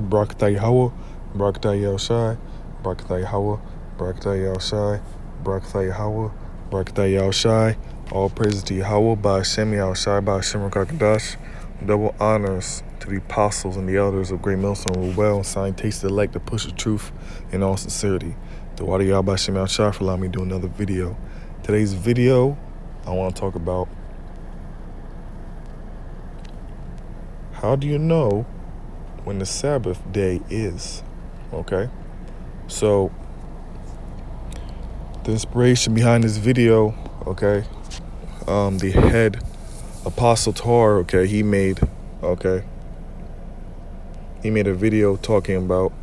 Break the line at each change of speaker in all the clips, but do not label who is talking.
Barakatah Yahweh, Barakatah Yahushai, Barakatah Yahweh, Barakatah Yahushai, Barakatah Yahweh, Barakatah Yahushai. All praises to Yahweh, by Hashem Yahushai, by Hashem Rakakadash. Double honors to the apostles and the elders of Great Millstone who well and scientists elect to push the truth in all sincerity. The water Yahweh by Hashem Yahushai for allowing me to do another video. Today's video, I want to talk about how do you know when the Sabbath day is, okay? So, the inspiration behind this video, okay, the head apostle Tar, okay, he made a video talking about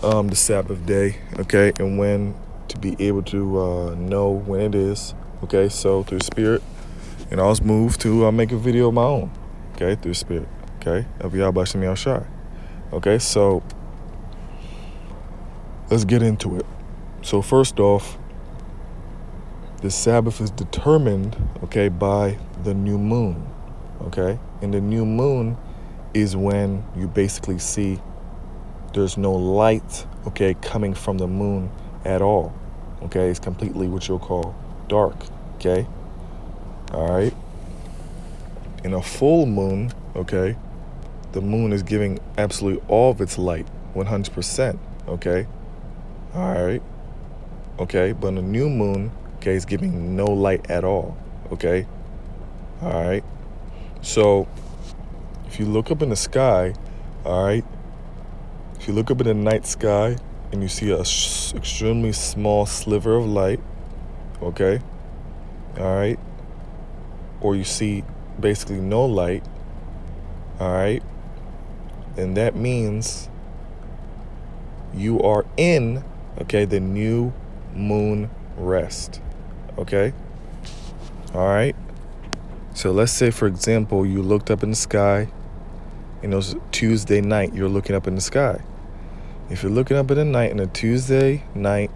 the Sabbath day, okay, and when to be able to know when it is, okay? So through the Spirit, and I was moved to make a video of my own, okay, through the Spirit, okay, of Yahweh Shem Yahushai. Okay, so let's get into it. So first off, the Sabbath is determined, okay, by the new moon, okay? And the new moon is when you basically see there's no light, okay, coming from the moon at all, okay? It's completely what you'll call dark, okay? All right? In a full moon, okay, the moon is giving absolutely all of its light, 100%, okay? All right? Okay, but in a new moon, okay, it's giving no light at all, okay? All right? So, if you look up in the sky, all right, if you look up in the night sky and you see a extremely small sliver of light, okay, all right, or you see basically no light, all right, then that means you are in, okay, the new moon rest, okay? All right? So let's say, for example, you looked up in the sky, and it was Tuesday night, you're looking up in the sky. If you're looking up in the night on a Tuesday night,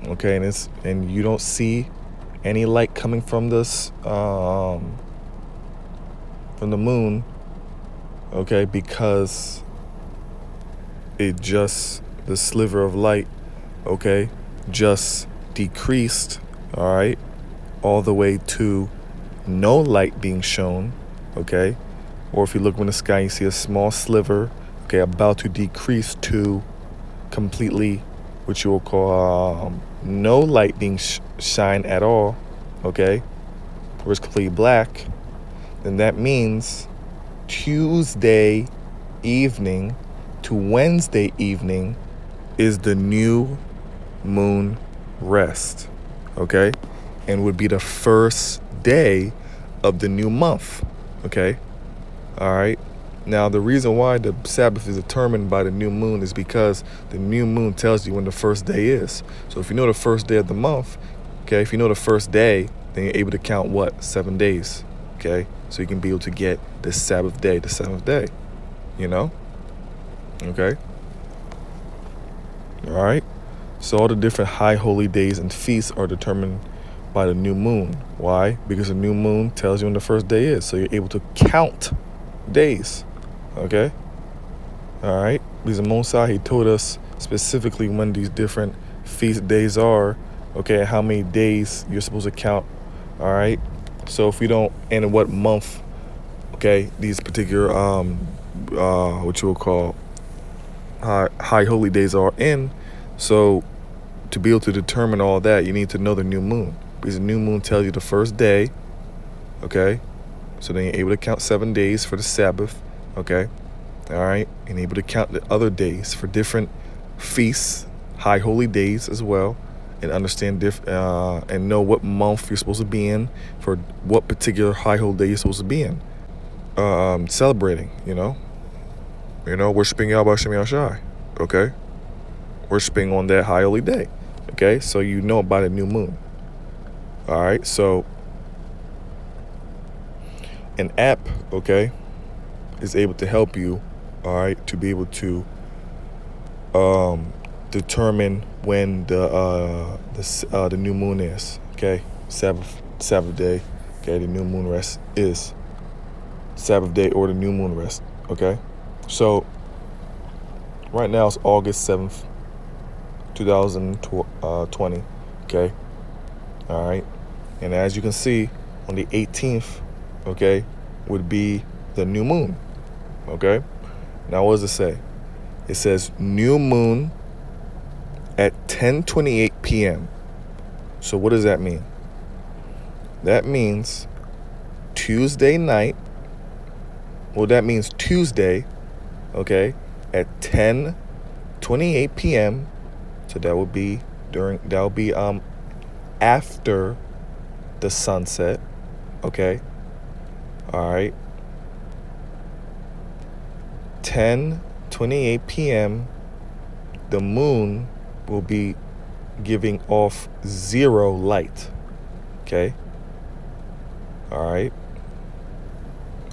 okay, and you don't see any light coming from this, from the moon, okay, because the sliver of light, okay, just decreased, all right, all the way to no light being shown, okay? Or if you look in the sky, you see a small sliver, okay, about to decrease to completely what you will call no light being shine at all, okay, or it's completely black, then that means Tuesday evening to Wednesday evening is the new moon rest, okay, and would be the first day of the new month, okay? All right. Now, the reason why the Sabbath is determined by the new moon is because the new moon tells you when the first day is. So if you know the first day of the month, okay, if you know the first day, then you're able to count what? 7 days, okay? So you can be able to get the Sabbath day, the seventh day, you know? Okay? All right? So all the different high holy days and feasts are determined by the new moon. Why? Because the new moon tells you when the first day is. So you're able to count days. Okay? All right? Because the Most High, he told us specifically when these different feast days are. Okay? How many days you're supposed to count. All right? So if we don't, and in what month, okay, these particular, what you will call high holy days are in. So to be able to determine all that, you need to know the new moon. Because the new moon tells you the first day, okay? So then you're able to count 7 days for the Sabbath, okay? All right? And able to count the other days for different feasts, high holy days as well, and understand and know what month you're supposed to be in for what particular high holy day you're supposed to be in. Celebrating, you know, worshiping Yahweh Shem Yahushai, okay? Worshiping on that high holy day, okay? So you know about the new moon. All right, so an app, okay, is able to help you, all right, to be able to determine when the new moon is, okay? Sabbath day, okay? The new moon rest is Sabbath day or the new moon rest, okay? So Right now it's August 7th, 2020. Okay. All right. And as you can see, on the 18th, okay, would be the new moon. Okay. Now, what does it say? It says new moon at 10:28 p.m. So what does that mean? That means Tuesday night. Well, that means Tuesday, okay, at 10:28 p.m. So that would be after the sunset, okay? All right. 10:28 p.m. the moon will be giving off zero light, okay? All right.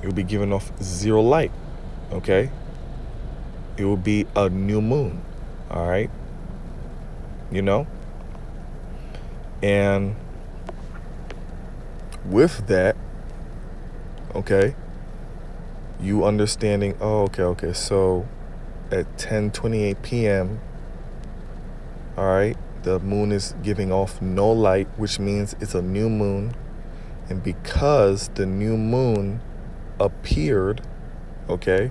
It will be giving off zero light, okay? It will be a new moon, all right? You know? And with that, okay, you understanding, oh, okay, so at 10:28 p.m., all right, the moon is giving off no light, which means it's a new moon. And because the new moon appeared, okay,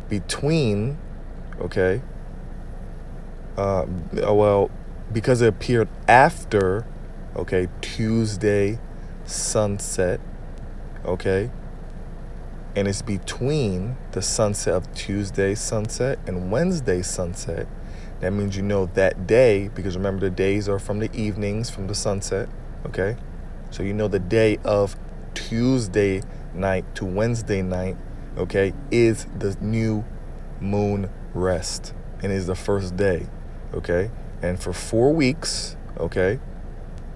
between, okay, because it appeared after, okay, Tuesday sunset, okay, and it's between the sunset of Tuesday sunset and Wednesday sunset, that means you know that day, because remember the days are from the evenings, from the sunset, okay? So you know the day of Tuesday night to Wednesday night, okay, is the new moon rest, and is the first day, okay? And for 4 weeks, okay,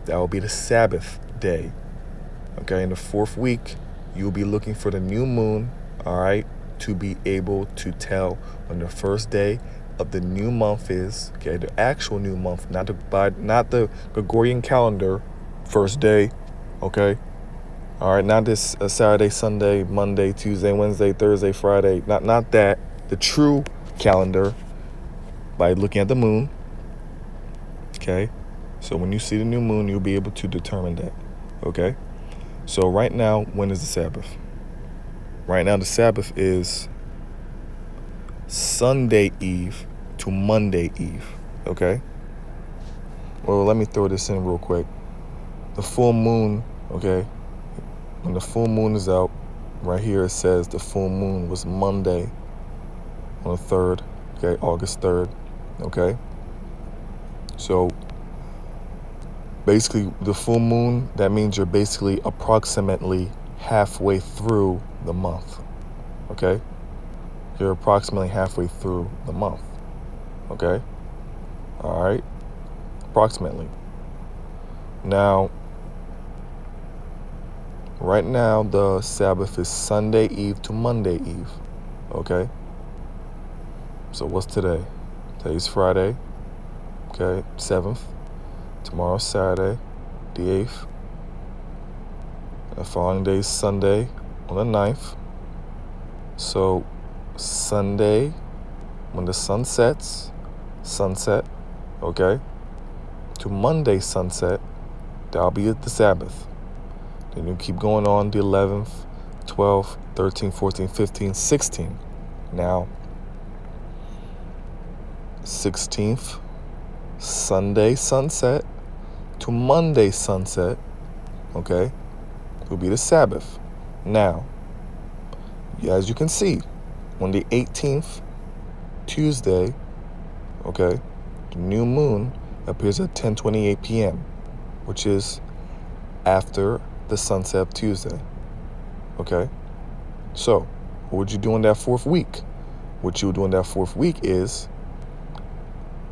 that will be the Sabbath day, okay? In the 4th week, you'll be looking for the new moon, all right, to be able to tell when the first day of the new month is, okay, the actual new month, not the Gregorian calendar first day, okay? All right, not this Saturday, Sunday, Monday, Tuesday, Wednesday, Thursday, Friday, not that, the true calendar by looking at the moon, okay? So when you see the new moon, you'll be able to determine that, okay? So right now, when is the Sabbath? Right now, the Sabbath is Sunday Eve to Monday Eve, okay? Well, let me throw this in real quick. The full moon, okay? When the full moon is out, right here it says the full moon was Monday on the 3rd, okay? August 3rd, okay? So basically, the full moon, that means you're basically approximately halfway through the month, okay? You're approximately halfway through the month, okay? All right, approximately. Now, right now, the Sabbath is Sunday Eve to Monday Eve, okay? So what's today? Today's Friday, okay, 7th. Tomorrow's Saturday, the 8th. The following day is Sunday on the 9th. So Sunday, when the sun sets, sunset, okay, to Monday sunset, that'll be the Sabbath. Then you keep going on the 11th, 12th, 13th, 14th, 15th, 16th. Now, 16th, Sunday sunset to Monday sunset, okay, will be the Sabbath. Now, as you can see, on the 18th, Tuesday, okay, the new moon appears at 10:28 p.m., which is after the sunset of Tuesday, okay? So, what would you do in that 4th week? What you would do in that 4th week is,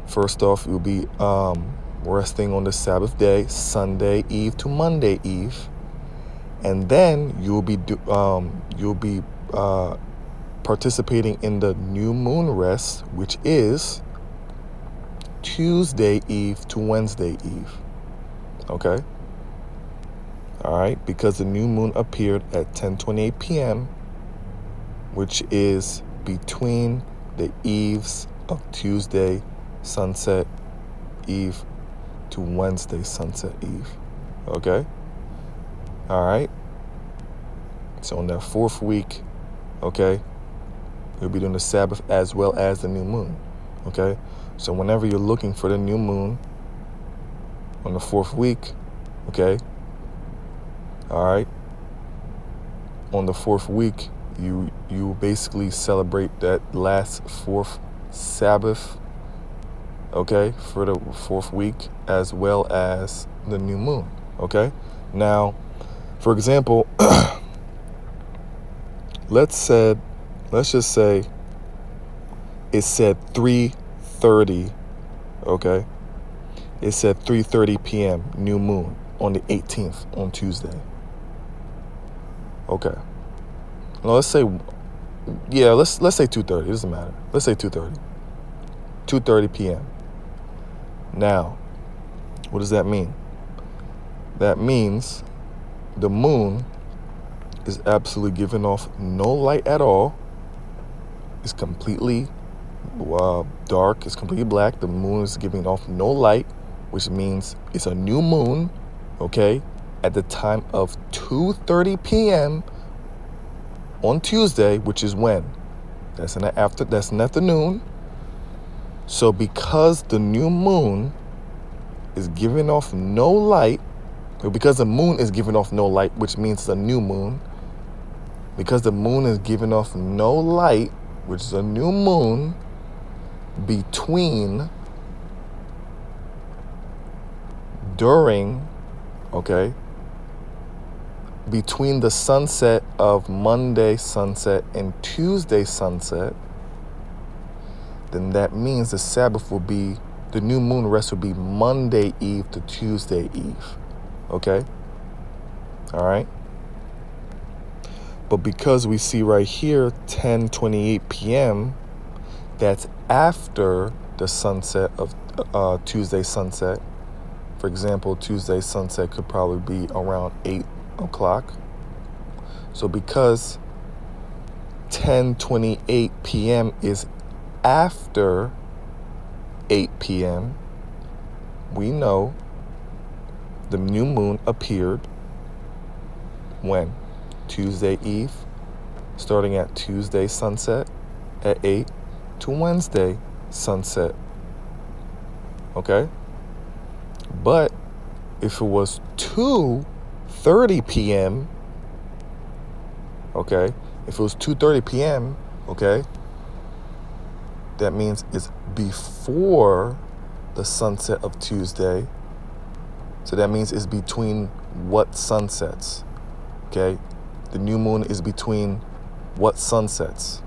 first off, you'll be resting on the Sabbath day, Sunday Eve to Monday Eve, and then you'll be participating in the new moon rest, which is Tuesday Eve to Wednesday Eve, okay? All right, because the new moon appeared at 10:28 p.m., which is between the eves of Tuesday sunset eve to Wednesday sunset eve. Okay? All right? So on that 4th week, okay, we'll be doing the Sabbath as well as the new moon. Okay? So whenever you're looking for the new moon on the 4th week, okay, all right, on the 4th week, you basically celebrate that last 4th Sabbath, okay, for the 4th week as well as the new moon. Okay? Now, for example, let's just say it said 3:30, okay? It said 3:30 p.m. new moon on the 18th on Tuesday. Okay. Now let's say let's say 2:30. It doesn't matter. Let's say 2:30. 2:30 p.m. Now, what does that mean? That means the moon is absolutely giving off no light at all. It's completely dark. It's completely black. The moon is giving off no light, which means it's a new moon, okay, at the time of 2:30 p.m. on Tuesday, which is when? That's an afternoon. So because the new moon is giving off no light, or because the moon is giving off no light, which means it's a new moon, because the moon is giving off no light, which is a new moon, between the sunset of Monday sunset and Tuesday sunset, then that means the new moon rest will be Monday Eve to Tuesday Eve. Okay? All right? But because we see right here 10:28 p.m., that's after the sunset of Tuesday sunset. For example, Tuesday sunset could probably be around 8 o'clock. So because 10:28 p.m. is after 8 p.m., we know the new moon appeared when? Tuesday Eve, starting at Tuesday sunset at 8 to Wednesday sunset. Okay? But if it was 2:30 p.m., okay, if it was 2:30 p.m., okay, that means it's before the sunset of Tuesday. So that means it's between what sunsets? Okay? The new moon is between what sunsets?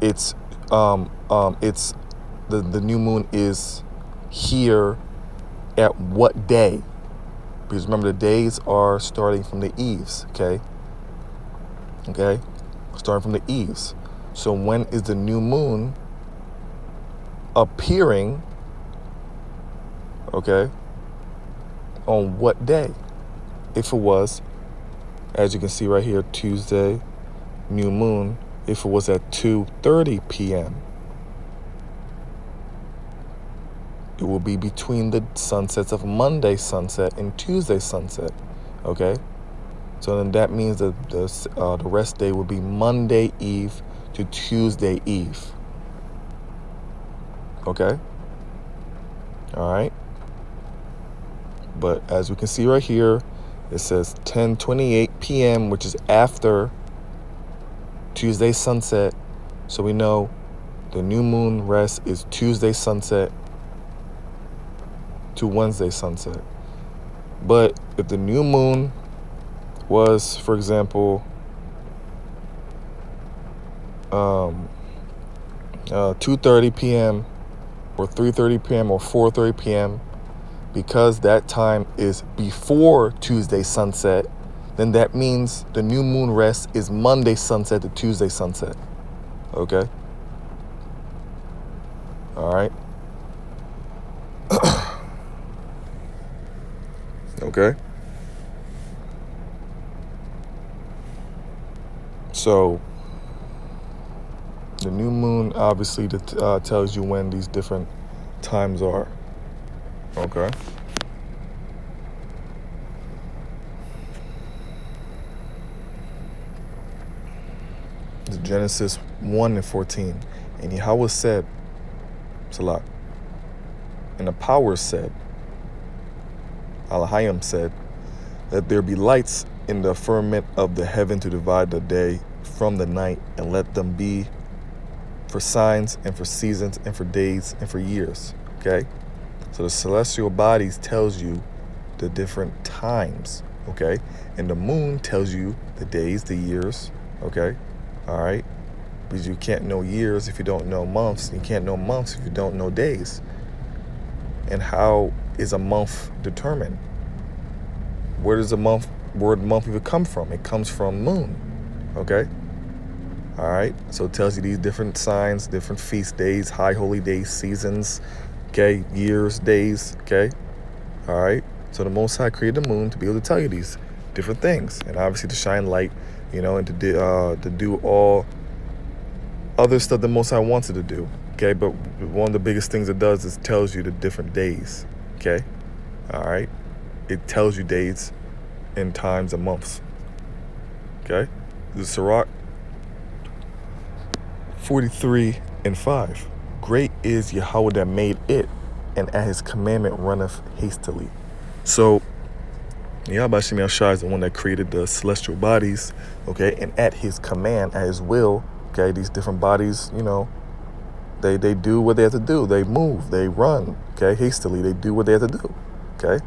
It's the new moon is here at what day? Because remember, the days are starting from the eves, okay? Okay? Starting from the eves. So when is the new moon appearing, okay, on what day? If it was, as you can see right here, Tuesday, new moon, if it was at 2:30 p.m., it will be between the sunsets of Monday sunset and Tuesday sunset, okay? So then that means that the rest day will be Monday Eve to Tuesday Eve, okay? All right? But as we can see right here, it says 10:28 p.m., which is after Tuesday sunset. So we know the new moon rest is Tuesday sunset to Wednesday sunset. But if the new moon was, for example, 2:30 p.m. or 3:30 p.m. or 4:30 p.m., because that time is before Tuesday sunset, then that means the new moon rest is Monday sunset to Tuesday sunset. Okay? All right? Okay? So The new moon obviously tells you when these different times are. Okay. It's Genesis 1:14. And Yahweh said, Salah, and the power said, Elohim said, let there be lights in the firmament of the heaven to divide the day from the night, and let them be for signs and for seasons and for days and for years. Okay? So the celestial bodies tells you the different times. Okay? And the moon tells you the days, the years. Okay? All right? Because you can't know years if you don't know months. You can't know months if you don't know days. And how is a month determined? Where does the word month even come from? It comes from moon. Okay? All right? So it tells you these different signs, different feast days, high holy days, seasons, okay, years, days, okay? All right? So the Most High created the moon to be able to tell you these different things, and obviously to shine light, and to do all other stuff the Most High wants it to do, okay? But one of the biggest things it does is tells you the different days, okay? All right? It tells you days and times and months, okay? This is Sirach 43:5. Great is Yahweh that made it, and at his commandment runneth hastily. So Yahweh Shem Yahshai is the one that created the celestial bodies, okay, and at his command, at his will, okay, these different bodies, they do what they have to do. They move, they run, okay, hastily. They do what they have to do, okay?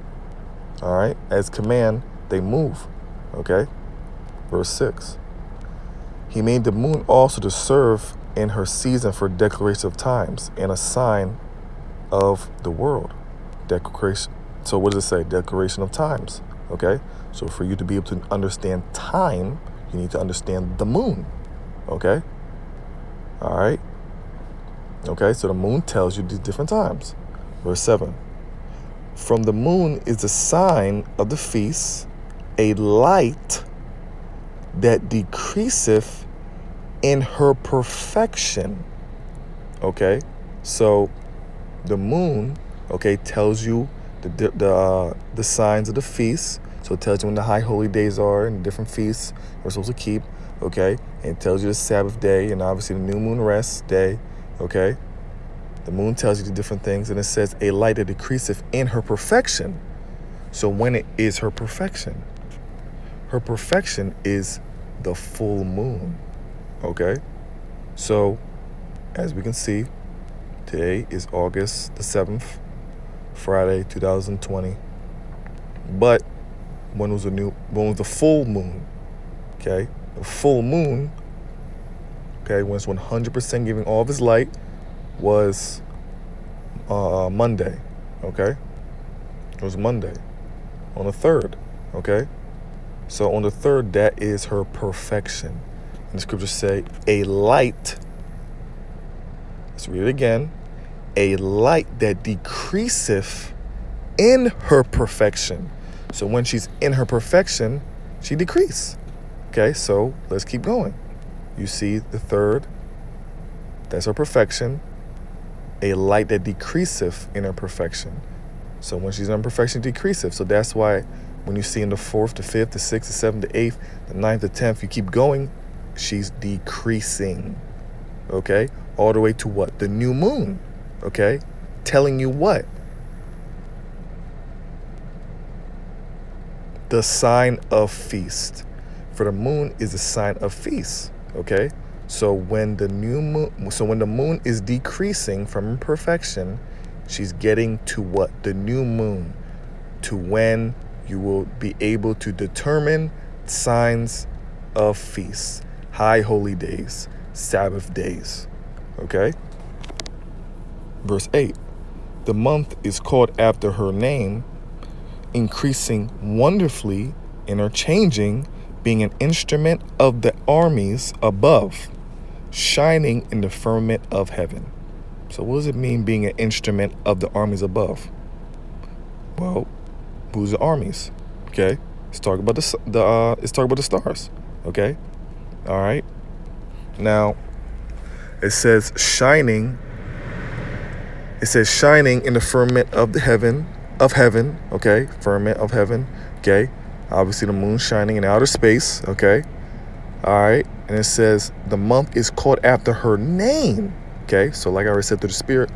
All right? As command, they move, okay? Verse 6. He made the moon also to serve in her season for declaration of times and a sign of the world. Declaration. So what does it say? Declaration of times, okay? So for you to be able to understand time, you need to understand the moon, okay? All right? Okay, so the moon tells you these different times. Verse 7. From the moon is a sign of the feast, a light that decreaseth in her perfection. Okay, so the moon, okay, tells you the signs of the feast. So it tells you when the high holy days are and different feasts we're supposed to keep. Okay, and it tells you the Sabbath day and obviously the new moon rest day. Okay, the moon tells you the different things, and it says a light that decreaseth in her perfection. So when it is her perfection? Her perfection is the full moon. Okay, so as we can see, today is August the 7th, Friday, 2020. But when was the full moon? Okay, the full moon, okay, when it's 100% giving all of its light, was Monday. Okay, it was Monday on the 3rd. Okay, so on the 3rd, that is her perfection. And the scriptures say, a light, let's read it again, a light that decreaseth in her perfection. So when she's in her perfection, she decreases. Okay, so let's keep going. You see the 3rd, that's her perfection, a light that decreaseth in her perfection. So when she's in her perfection, decreaseth. So that's why when you see in the 4th, the 5th, the 6th, the 7th, the 8th, the 9th, the 10th, you keep going, she's decreasing. Okay, all the way to what? The new moon. Okay, telling you what? The sign of feast. For the moon is a sign of feast. Okay, so when the moon is decreasing from imperfection, she's getting to what? The new moon, to when you will be able to determine signs of feasts, high holy days, Sabbath days. Okay? Verse 8. The month is called after her name, increasing wonderfully in her changing, being an instrument of the armies above, shining in the firmament of heaven. So what does it mean being an instrument of the armies above? Well, who's the armies? Okay, let's talk about the stars. Okay, all right. Now, It says shining. It says shining in the firmament of the heaven, okay? Firmament of heaven, okay? Obviously the moon shining in outer space, okay? All right. And it says the month is called after her name, okay? So like I already said to the spirit,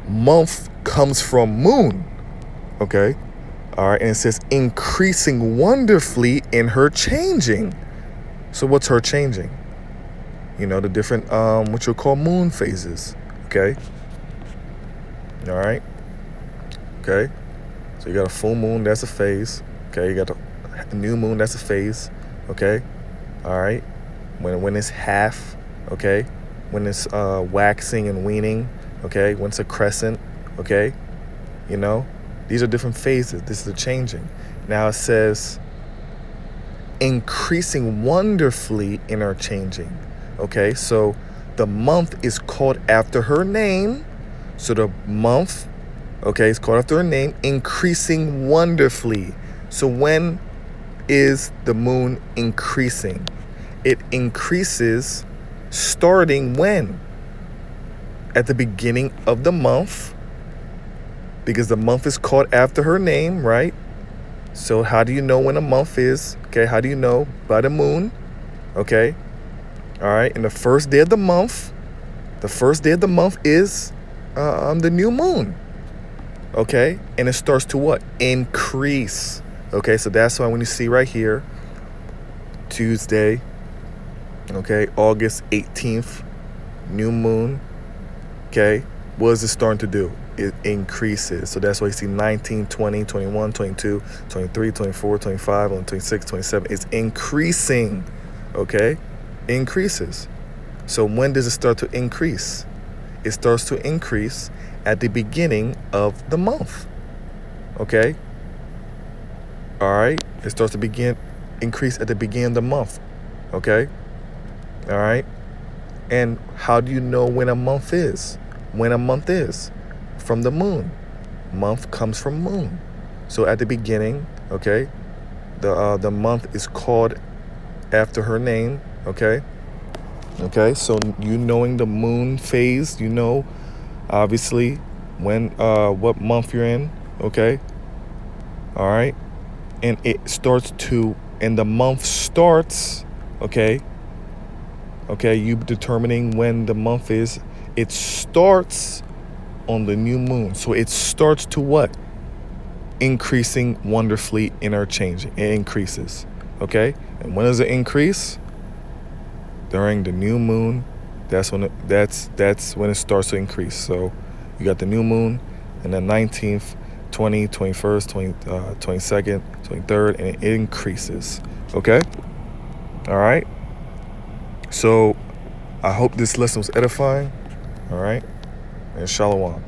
month comes from moon, okay? All right. And it says increasing wonderfully in her changing. So what's her changing? You know, the different, what you'll call moon phases, okay? All right. Okay. So you got a full moon, that's a phase. Okay. You got a new moon, that's a phase. Okay. All right. When it's half, okay. When it's waxing and waning, okay. When it's a crescent, okay. You know, these are different phases. This is the changing. Now it says increasing wonderfully in her changing. Okay. So the month is called after her name. So the month, okay, it's called after her name, increasing wonderfully. So when is the moon increasing? It increases starting when? At the beginning of the month, because the month is called after her name, right? So how do you know when a month is? Okay, how do you know? By the moon, okay? All right, and the first day of the month is the new moon, okay? And it starts to what? Increase, okay? So that's why when you see right here, Tuesday, okay, August 18th, new moon, okay? What is it starting to do? It increases. So that's why you see 19, 20, 21, 22, 23, 24, 25, 26, 27. It's increasing, okay? Increases. So when does it start to increase? It starts to increase at the beginning of the month, okay? All right? It starts to increase at the beginning of the month, okay? All right? And how do you know when a month is? When a month is? From the moon. Month comes from moon. So at the beginning, okay, the month is called after her name, okay? Okay, so you knowing the moon phase, you know, obviously, when what month you're in, okay? All right, and the month starts, okay? Okay, you determining when the month is. It starts on the new moon, so it starts to what? Increasing wonderfully, interchanging. It increases, okay? And when does it increase? During the new moon. That's when it starts to increase. So you got the new moon and the 19th, 20, 21st, 22nd, 23rd, and it increases. Okay? All right? So I hope this lesson was edifying. All right? And shalom.